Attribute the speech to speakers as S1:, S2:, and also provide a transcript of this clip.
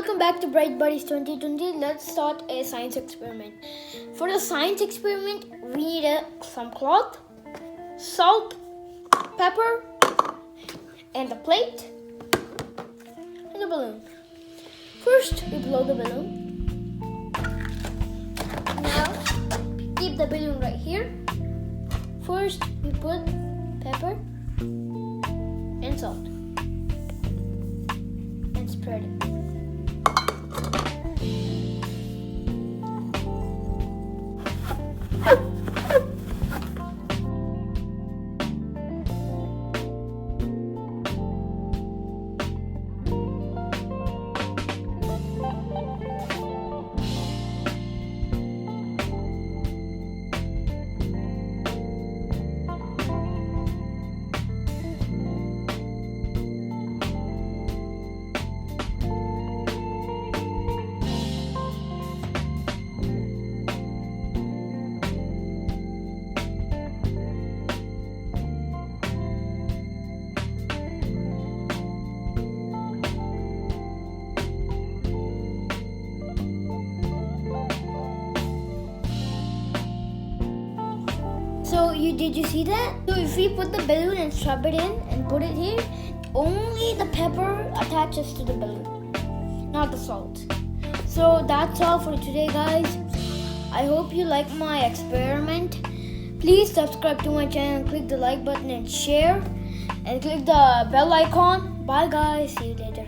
S1: welcome back to Bright Buddies 2020. Let's start a science experiment. For the science experiment, we need some cloth, salt, pepper, and a plate, and a balloon. First, we blow the balloon. Now, keep the balloon right here. First, we put pepper and salt and spread it. So did you see that? So if we put the balloon and shove it in and put it here, only the pepper attaches to the balloon, not the salt. So that's all for today, guys. I hope you like my experiment. Please subscribe to my channel, click the like button and share, and click the bell icon. Bye guys, see you later.